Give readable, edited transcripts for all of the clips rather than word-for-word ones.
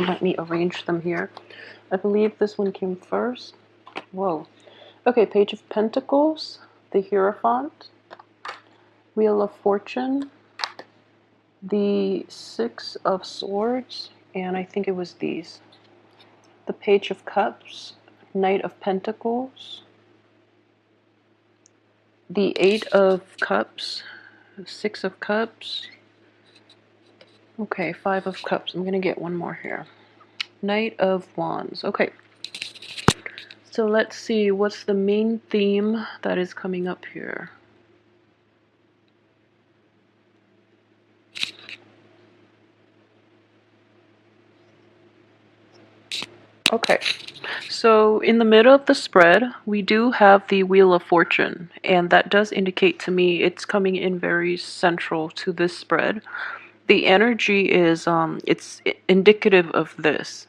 Let me arrange them here. I believe this one came first. Whoa. Okay, Page of Pentacles, the Hierophant, Wheel of Fortune, the Six of Swords, and I think it was these. The Page of Cups, Knight of Pentacles, the Eight of Cups, Six of Cups. Okay, Five of Cups. I'm going to get one more here. Knight of Wands. Okay. So let's see, what's the main theme that is coming up here? Okay, so in the middle of the spread, we do have the Wheel of Fortune, and that does indicate to me it's coming in very central to this spread. The energy is, it's indicative of this.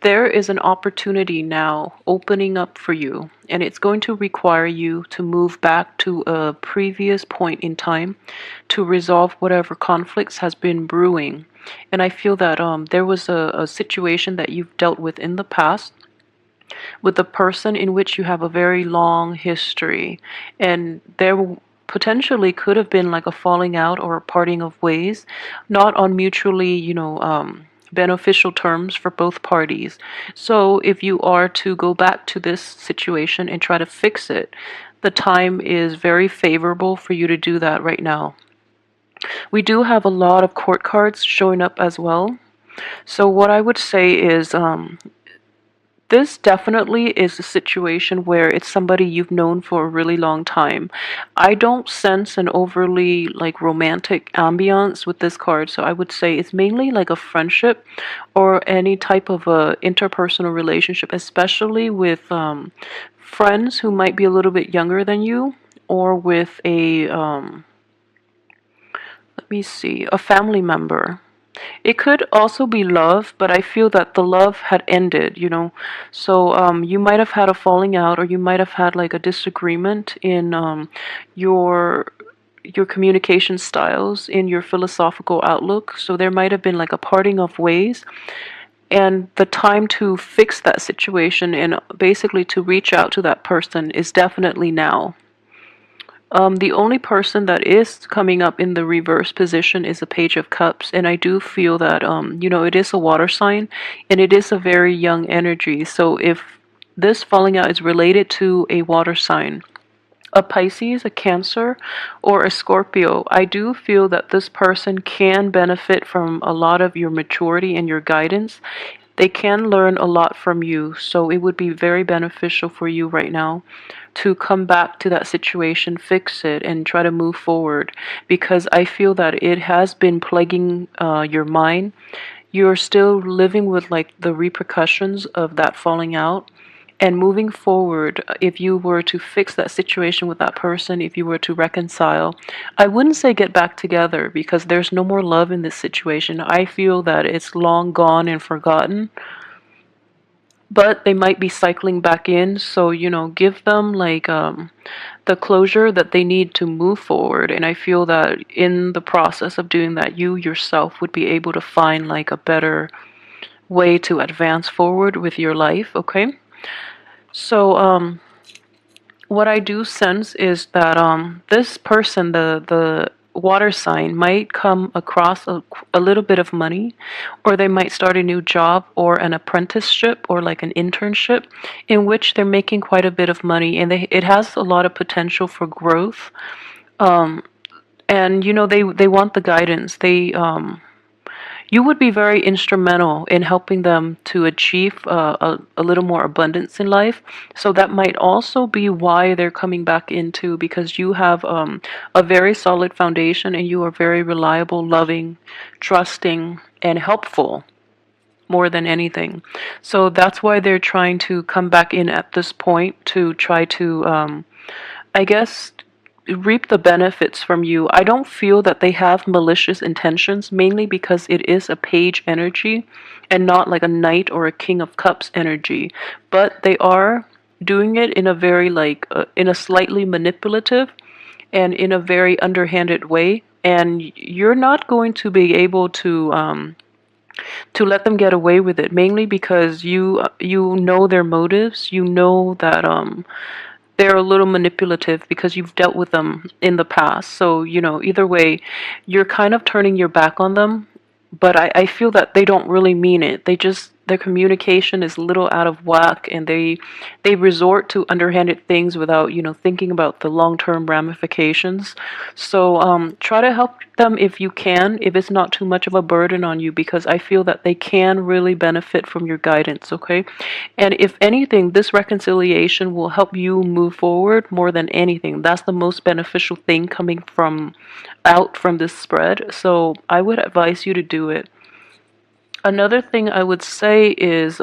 There is an opportunity now opening up for you, and it's going to require you to move back to a previous point in time to resolve whatever conflicts has been brewing. And I feel that there was a situation that you've dealt with in the past with a person in which you have a very long history, and there potentially could have been like a falling out or a parting of ways, not on mutually, beneficial terms for both parties. So if you are to go back to this situation and try to fix it, the time is very favorable for you to do that right now. We do have a lot of court cards showing up as well. So what I would say is this definitely is a situation where it's somebody you've known for a really long time. I don't sense an overly like romantic ambiance with this card, so I would say it's mainly like a friendship or any type of a interpersonal relationship, especially with friends who might be a little bit younger than you, or with a let me see, a family member. It could also be love, but I feel that the love had ended. So you might have had a falling out, or you might have had like a disagreement in your your communication styles, in your philosophical outlook. So there might have been like a parting of ways, and the time to fix that situation and basically to reach out to that person is definitely now. The only person that is coming up in the reverse position is a Page of Cups, and I do feel that, it is a water sign, and it is a very young energy. So if this falling out is related to a water sign, a Pisces, a Cancer, or a Scorpio, I do feel that this person can benefit from a lot of your maturity and your guidance. They can learn a lot from you, so it would be very beneficial for you right now to come back to that situation, fix it, and try to move forward, because I feel that it has been plaguing your mind. You're still living with like the repercussions of that falling out. And moving forward, if you were to fix that situation with that person, if you were to reconcile, I wouldn't say get back together, because there's no more love in this situation. I feel that it's long gone and forgotten, but they might be cycling back in. So, give them like the closure that they need to move forward. And I feel that in the process of doing that, you yourself would be able to find like a better way to advance forward with your life, okay? So, what I do sense is that this person, the water sign, might come across a little bit of money, or they might start a new job or an apprenticeship or like an internship in which they're making quite a bit of money, and it has a lot of potential for growth. And they want the guidance. You would be very instrumental in helping them to achieve a little more abundance in life. So that might also be why they're coming back into, because you have a very solid foundation, and you are very reliable, loving, trusting, and helpful more than anything. So that's why they're trying to come back in at this point to try to, I guess, reap the benefits from you. I don't feel that they have malicious intentions, mainly because it is a page energy and not like a knight or a king of cups energy. But they are doing it in a very in a slightly manipulative and in a very underhanded way. And you're not going to be able to to let them get away with it, mainly because you know their motives. You know that they're a little manipulative because you've dealt with them in the past. So, either way, you're kind of turning your back on them, but I feel that they don't really mean it. Their communication is a little out of whack, and they resort to underhanded things without, thinking about the long-term ramifications. So try to help them if you can, if it's not too much of a burden on you, because I feel that they can really benefit from your guidance, okay? And if anything, this reconciliation will help you move forward more than anything. That's the most beneficial thing coming from this spread. So I would advise you to do it. Another thing I would say is,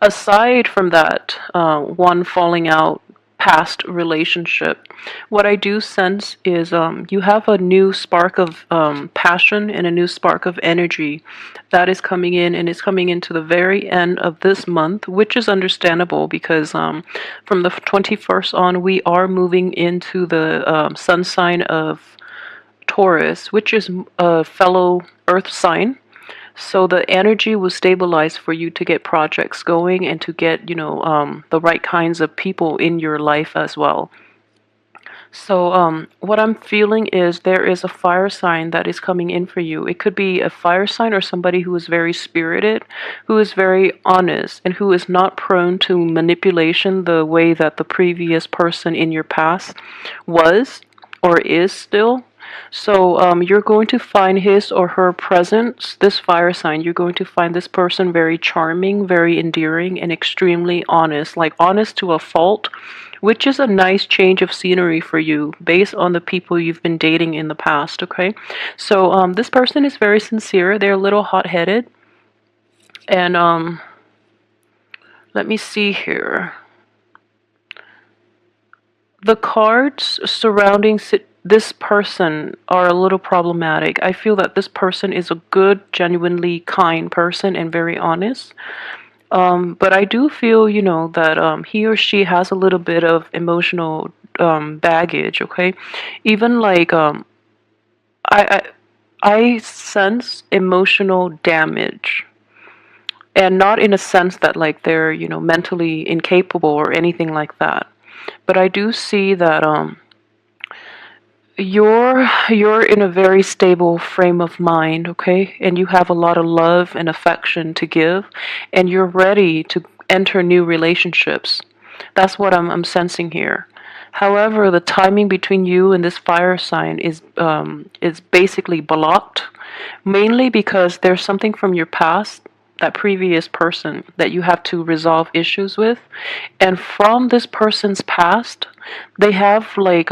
aside from that, one falling out past relationship, what I do sense is you have a new spark of passion and a new spark of energy that is coming in, and it's coming into the very end of this month, which is understandable because from the 21st on, we are moving into the sun sign of Taurus, which is a fellow earth sign. So the energy will stabilize for you to get projects going and to get, the right kinds of people in your life as well. So what I'm feeling is there is a fire sign that is coming in for you. It could be a fire sign or somebody who is very spirited, who is very honest, and who is not prone to manipulation the way that the previous person in your past was or is still. So you're going to find his or her presence, this fire sign, you're going to find this person very charming, very endearing, and extremely honest, like honest to a fault, which is a nice change of scenery for you based on the people you've been dating in the past, okay? So this person is very sincere. They're a little hot-headed. And let me see here. The cards surrounding this person are a little problematic. I feel that this person is a good, genuinely kind person and very honest. But I do feel, that he or she has a little bit of emotional baggage, okay? Even like I, I sense emotional damage. And not in a sense that like they're, mentally incapable or anything like that. But I do see that you're in a very stable frame of mind, okay? And you have a lot of love and affection to give, and you're ready to enter new relationships. That's what I'm sensing here. However, the timing between you and this fire sign is basically blocked, mainly because there's something from your past, that previous person that you have to resolve issues with, and from this person's past, they have like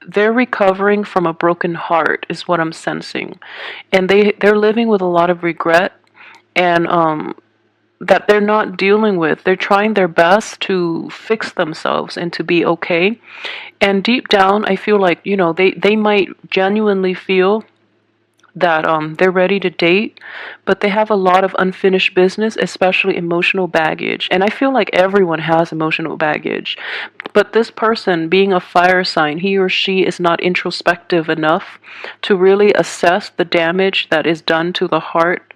they're recovering from a broken heart is what I'm sensing, and they're living with a lot of regret, and that they're not dealing with. They're trying their best to fix themselves and to be okay, and deep down I feel like they might genuinely feel that they're ready to date, but they have a lot of unfinished business, especially emotional baggage. And I feel like everyone has emotional baggage. But this person, being a fire sign, he or she is not introspective enough to really assess the damage that is done to the heart.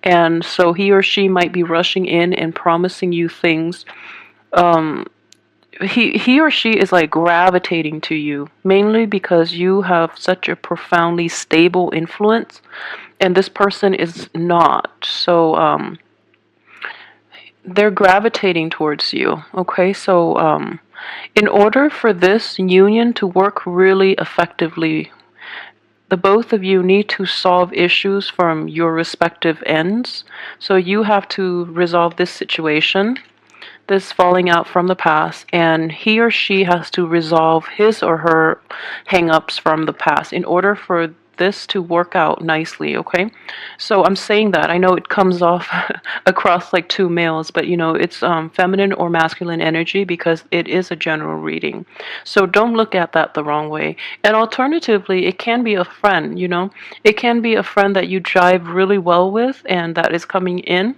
And so he or she might be rushing in and promising you things. He or she is like gravitating to you mainly because you have such a profoundly stable influence, and this person is not. So they're gravitating towards you, okay? So in order for this union to work really effectively, the both of you need to solve issues from your respective ends. So you have to resolve this situation, this falling out from the past, and he or she has to resolve his or her hang-ups from the past in order for this to work out nicely, okay? So I'm saying that. I know it comes off across like two males, but it's feminine or masculine energy because it is a general reading. So don't look at that the wrong way. And alternatively, it can be a friend, It can be a friend that you jive really well with and that is coming in.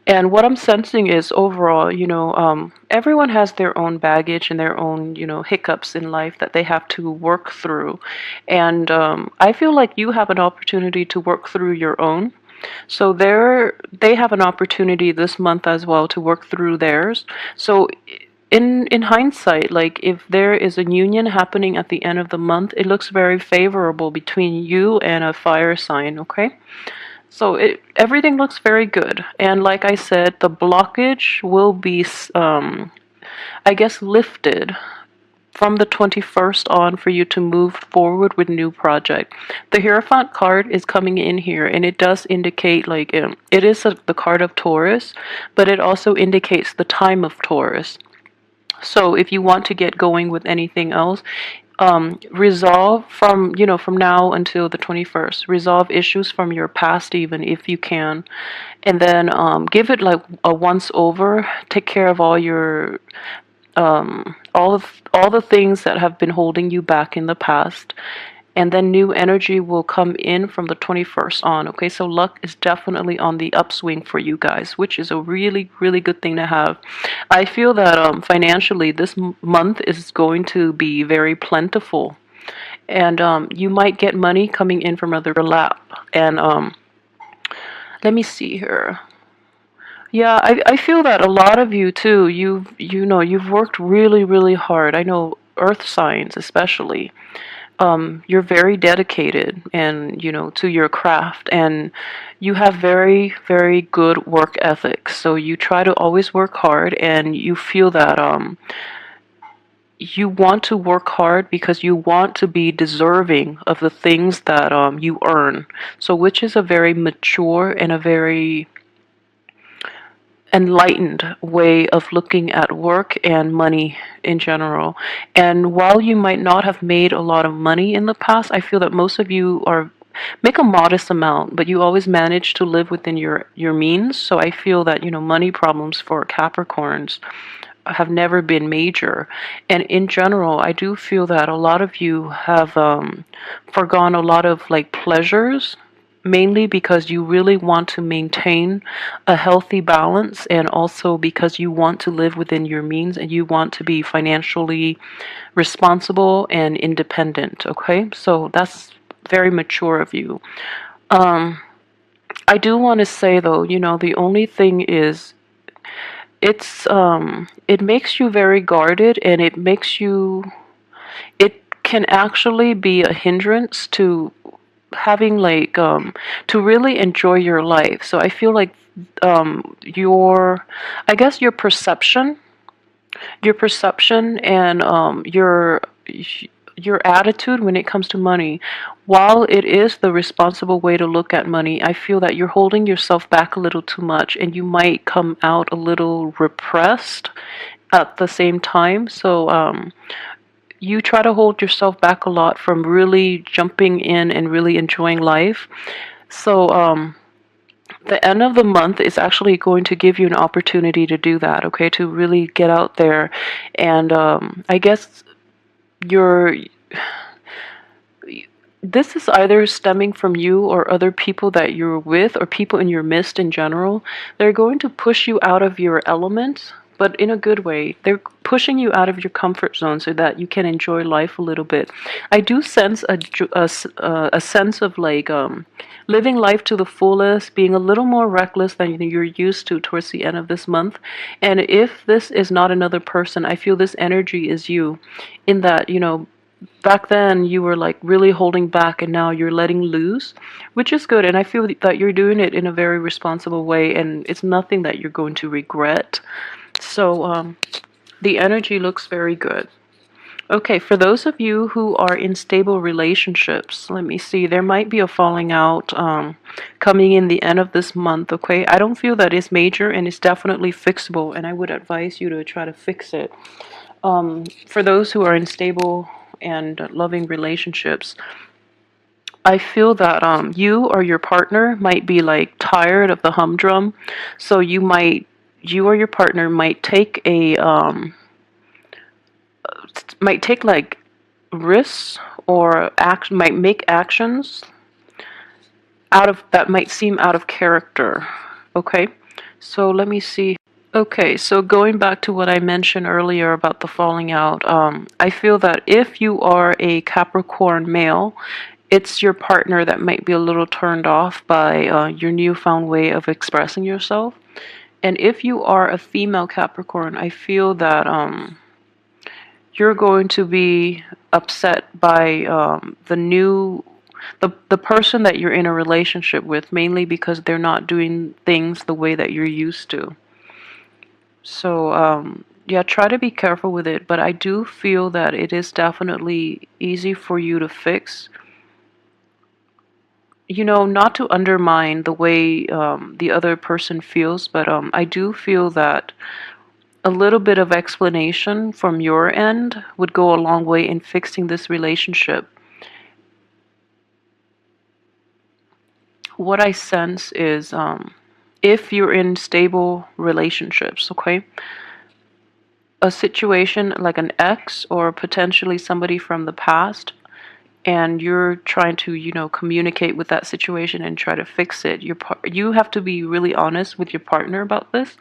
And what I'm sensing is overall, everyone has their own baggage and their own, hiccups in life that they have to work through. And I feel like you have an opportunity to work through your own. So they have an opportunity this month as well to work through theirs. So in hindsight, like if there is a union happening at the end of the month, it looks very favorable between you and a fire sign, okay? So everything looks very good. And like I said, the blockage will be I guess lifted from the 21st on for you to move forward with new project. The Hierophant card is coming in here, and it does indicate like it is the card of Taurus, but it also indicates the time of Taurus. So if you want to get going with anything else, resolve from now until the 21st, resolve issues from your past even if you can, and then give it like a once over, take care of all the things that have been holding you back in the past, and then new energy will come in from the 21st on. Okay, so luck is definitely on the upswing for you guys, which is a really really good thing to have. I feel that financially this month is going to be very plentiful, and you might get money coming in from other lap. And let me see here. Yeah, I feel that a lot of you too. You've worked really really hard. I know earth signs especially. You're very dedicated and to your craft, and you have very very good work ethics. So you try to always work hard, and you feel that you want to work hard because you want to be deserving of the things that you earn. So which is a very mature and a very enlightened way of looking at work and money in general. And while you might not have made a lot of money in the past, I feel that most of you are make a modest amount, but you always manage to live within your means. So I feel that money problems for Capricorns have never been major. And in general, I do feel that a lot of you have forgone a lot of like pleasures, mainly because you really want to maintain a healthy balance, and also because you want to live within your means and you want to be financially responsible and independent. Okay, so that's very mature of you. I do want to say though, the only thing is it makes you very guarded, and it can actually be a hindrance to having like to really enjoy your life. So I feel like your I guess your perception and your attitude when it comes to money, while it is the responsible way to look at money, I feel that you're holding yourself back a little too much, and you might come out a little repressed at the same time. So you try to hold yourself back a lot from really jumping in and really enjoying life. So the end of the month is actually going to give you an opportunity to do that, okay? To really get out there. And I guess you're this is either stemming from you or other people that you're with or people in your midst in general. They're going to push you out of your element, but in a good way. They're pushing you out of your comfort zone so that you can enjoy life a little bit. I do sense a sense of like living life to the fullest, being a little more reckless than you're used to towards the end of this month. And if this is not another person, I feel this energy is you, in that, back then you were like really holding back, and now you're letting loose, which is good. And I feel that you're doing it in a very responsible way, and it's nothing that you're going to regret. So the energy looks very good. Okay, for those of you who are in stable relationships, let me see, there might be a falling out coming in the end of this month, okay? I don't feel that it's major, and it's definitely fixable, and I would advise you to try to fix it. For those who are in stable and loving relationships, I feel that you or your partner might be like tired of the humdrum, so you or your partner might take like risks, or might make actions out of that might seem out of character. Okay, So let me see. Okay, so going back to what I mentioned earlier about the falling out, I feel that if you are a Capricorn male, it's your partner that might be a little turned off by your newfound way of expressing yourself. And if you are a female Capricorn, I feel that you're going to be upset by the person that you're in a relationship with, mainly because they're not doing things the way that you're used to. So, yeah, try to be careful with it, but I do feel that it is definitely easy for you to fix. Not to undermine the way the other person feels, but I do feel that a little bit of explanation from your end would go a long way in fixing this relationship. What I sense is if you're in stable relationships, okay, a situation like an ex or potentially somebody from the past, and you're trying to communicate with that situation and try to fix it, you have to be really honest with your partner about this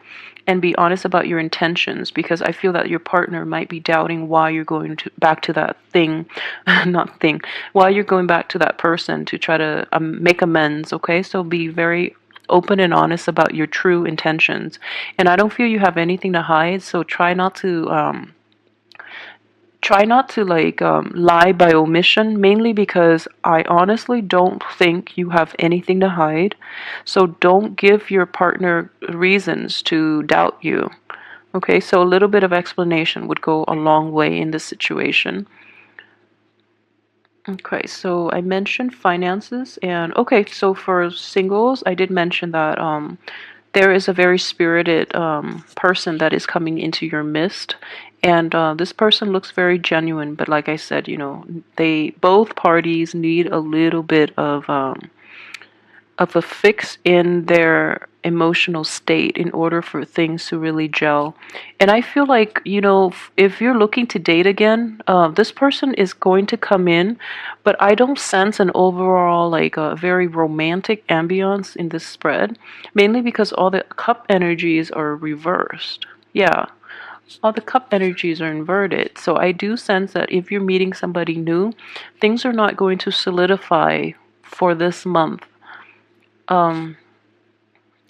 and be honest about your intentions, because I feel that your partner might be doubting why you're going back to that thing not thing why you're going back to that person to try to make amends. Okay, so be very open and honest about your true intentions, and I don't feel you have anything to hide, so try not to like lie by omission, mainly because I honestly don't think you have anything to hide. So don't give your partner reasons to doubt you. Okay, so a little bit of explanation would go a long way in this situation. Okay, so I mentioned finances, and okay, so for singles, I did mention that there is a very spirited person that is coming into your midst, and this person looks very genuine. But like I said, they both parties need a little bit of a fix in their emotional state in order for things to really gel. And I feel like, if you're looking to date again, this person is going to come in, but I don't sense an overall, like, a very romantic ambiance in this spread, mainly because all the cup energies are reversed. Yeah. All the cup energies are inverted. So I do sense that if you're meeting somebody new, things are not going to solidify for this month. Um,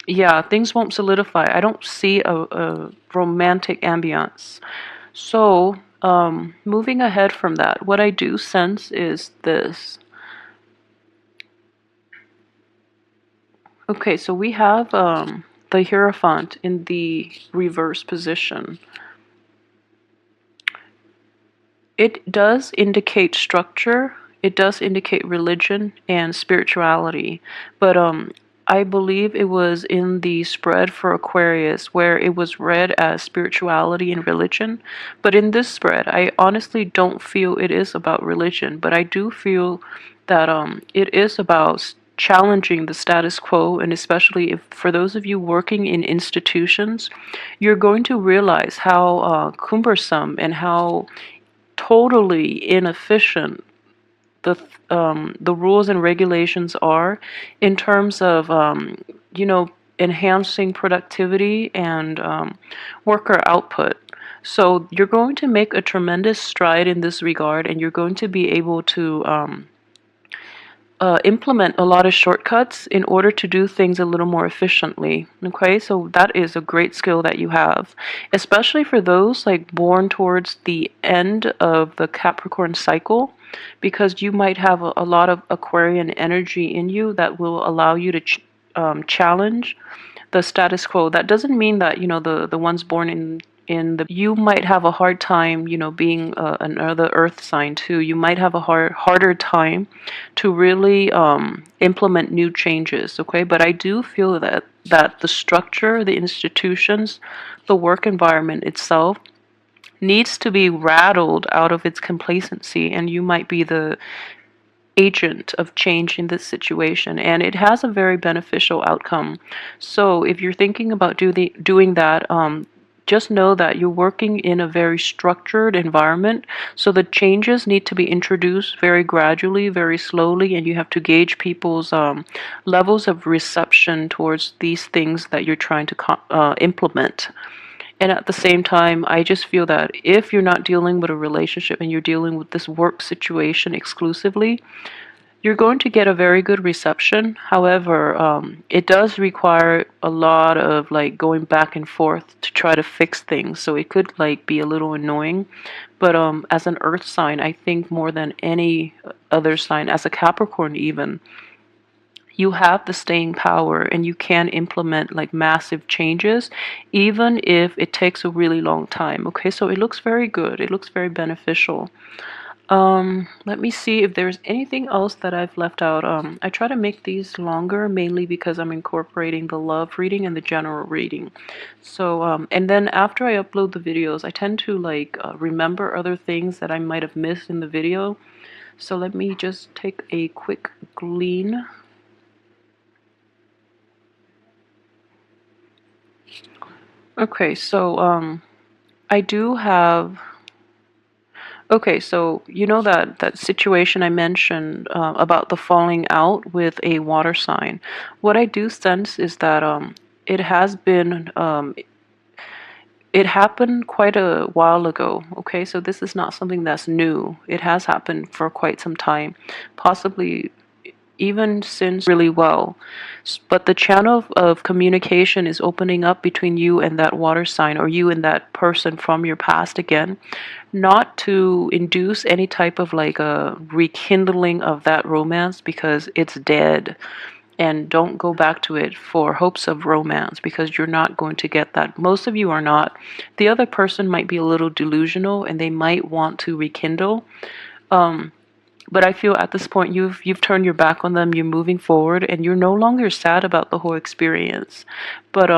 yeah, things won't solidify. I don't see a romantic ambiance. So, moving ahead from that, what I do sense is this. Okay, so we have the Hierophant in the reverse position. It does indicate structure, it does indicate religion and spirituality, but I believe it was in the spread for Aquarius where it was read as spirituality and religion. But in this spread, I honestly don't feel it is about religion, but I do feel that it is about challenging the status quo, and especially if for those of you working in institutions, you're going to realize how cumbersome and how totally inefficient the rules and regulations are in terms of you know enhancing productivity and worker output. So you're going to make a tremendous stride in this regard, and you're going to be able to implement a lot of shortcuts in order to do things a little more efficiently. Okay, so that is a great skill that you have, especially for those like born towards the end of the Capricorn cycle, because you might have a lot of Aquarian energy in you that will allow you to challenge the status quo. That doesn't mean that the ones born in the you might have a hard time being another earth sign too. You might have a harder time to really implement new changes. Okay, but I do feel that the structure, the institutions, the work environment itself needs to be rattled out of its complacency, and you might be the agent of change in this situation, and it has a very beneficial outcome. So if you're thinking about doing that, just know that you're working in a very structured environment. So the changes need to be introduced very gradually, very slowly, and you have to gauge people's levels of reception towards these things that you're trying to implement. And at the same time, I just feel that if you're not dealing with a relationship and you're dealing with this work situation exclusively, you're going to get a very good reception. However, it does require a lot of like going back and forth to try to fix things. So it could like be a little annoying. But as an earth sign, I think more than any other sign, as a Capricorn even, you have the staying power and you can implement like massive changes, even if it takes a really long time. Okay, so it looks very good. It looks very beneficial. Let me see if there's anything else that I've left out. I try to make these longer mainly because I'm incorporating the love reading and the general reading. So, and then after I upload the videos, I tend to like remember other things that I might have missed in the video. So let me just take a quick glean. Okay, so I do have. Okay, so you know that situation I mentioned about the falling out with a water sign. What I do sense is that it has been it happened quite a while ago. Okay, so this is not something that's new. It has happened for quite some time, possibly even since really well. But the channel of communication is opening up between you and that water sign, or you and that person from your past again, not to induce any type of like a rekindling of that romance because it's dead. And don't go back to it for hopes of romance because you're not going to get that. Most of you are not. The other person might be a little delusional and they might want to rekindle. But I feel at this point you've turned your back on them, you're moving forward, and you're no longer sad about the whole experience. But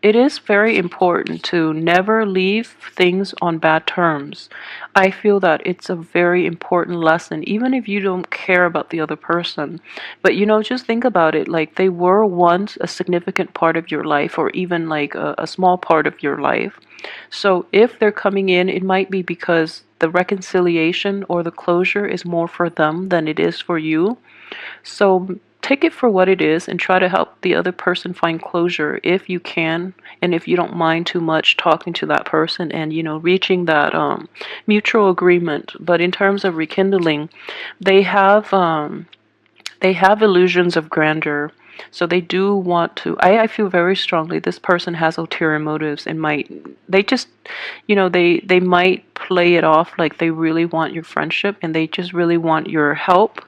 it is very important to never leave things on bad terms. I feel that it's a very important lesson, even if you don't care about the other person. But just think about it, like they were once a significant part of your life, or even like a small part of your life. So if they're coming in, it might be because the reconciliation or the closure is more for them than it is for you. So take it for what it is and try to help the other person find closure if you can, and if you don't mind too much talking to that person and reaching that mutual agreement. But in terms of rekindling, they have illusions of grandeur. So they do want to. I feel very strongly this person has ulterior motives and they just, they might play it off like they really want your friendship and they just really want your help,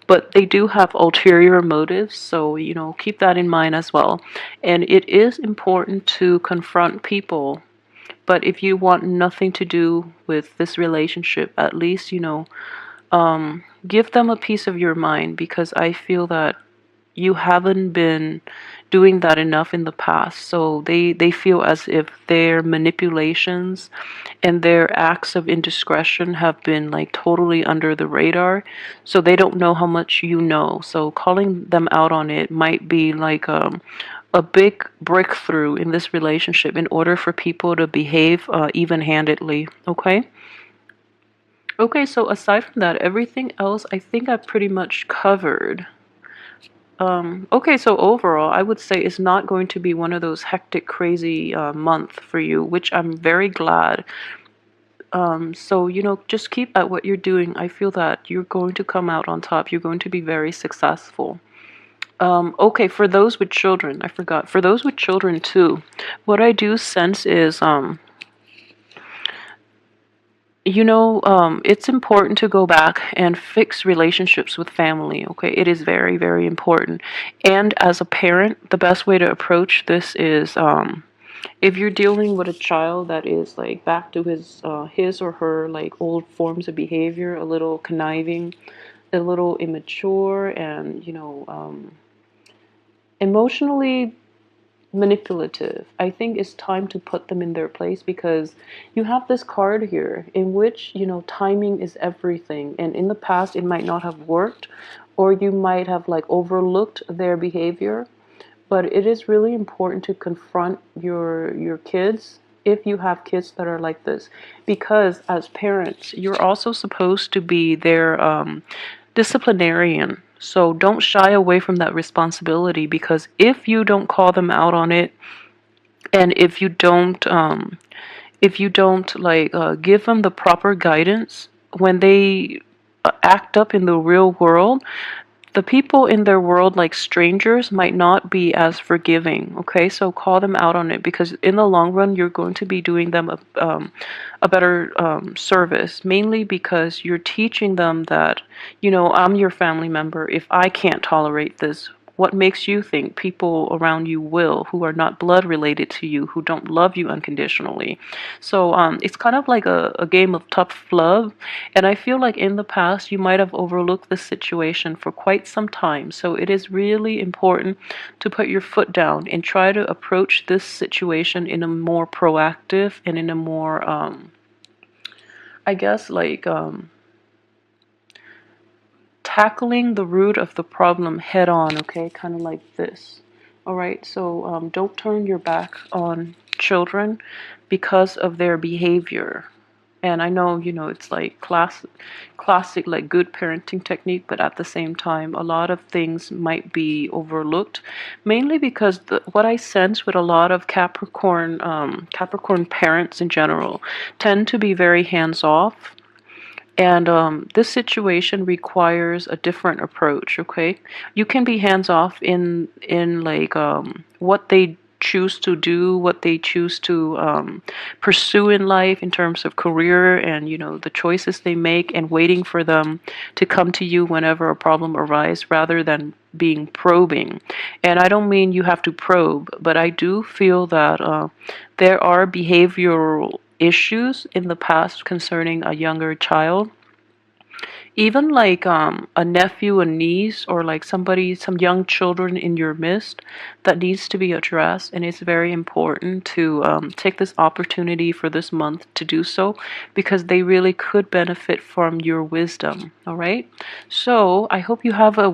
but they do have ulterior motives. So, keep that in mind as well. And it is important to confront people. But if you want nothing to do with this relationship, at least, give them a piece of your mind, because I feel that you haven't been doing that enough in the past. So they feel as if their manipulations and their acts of indiscretion have been like totally under the radar. So they don't know how much you know. So calling them out on it might be like a big breakthrough in this relationship in order for people to behave even-handedly. Okay? Okay, so aside from that, everything else I think I've pretty much covered. Okay, so overall, I would say it's not going to be one of those hectic, crazy month for you, which I'm very glad. So, just keep at what you're doing. I feel that you're going to come out on top. You're going to be very successful. Okay, for those with children, I forgot. For those with children too, what I do sense is, it's important to go back and fix relationships with family, okay? It is very, very important. And as a parent, the best way to approach this is, if you're dealing with a child that is like back to his or her like old forms of behavior, a little conniving, a little immature, and emotionally manipulative, I think it's time to put them in their place, because you have this card here in which, timing is everything. And in the past, it might not have worked, or you might have like overlooked their behavior. But it is really important to confront your kids if you have kids that are like this, because as parents you're also supposed to be their disciplinarian. So don't shy away from that responsibility, because if you don't call them out on it, and if you don't like give them the proper guidance when they act up in the real world, the people in their world, like strangers, might not be as forgiving. Okay, so call them out on it, because in the long run you're going to be doing them a better service, mainly because you're teaching them that, I'm your family member. If I can't tolerate this, what makes you think people around you will, who are not blood related to you, who don't love you unconditionally? So it's kind of like a game of tough love. And I feel like in the past, you might have overlooked this situation for quite some time. So it is really important to put your foot down and try to approach this situation in a more proactive and in a more, I guess, like, tackling the root of the problem head on, okay? Kind of like this. All right, so don't turn your back on children because of their behavior. And I know, it's like classic, like good parenting technique, but at the same time, a lot of things might be overlooked, mainly because what I sense with a lot of Capricorn parents in general tend to be very hands off. And this situation requires a different approach. Okay, you can be hands off in like what they choose to do, what they choose to pursue in life in terms of career, and the choices they make, and waiting for them to come to you whenever a problem arises, rather than being probing. And I don't mean you have to probe, but I do feel that there are behavioral issues in the past concerning a younger child, even like a nephew, a niece, or like some young children in your midst, that needs to be addressed. And it's very important to take this opportunity for this month to do so, because they really could benefit from your wisdom. All right, so I hope you have a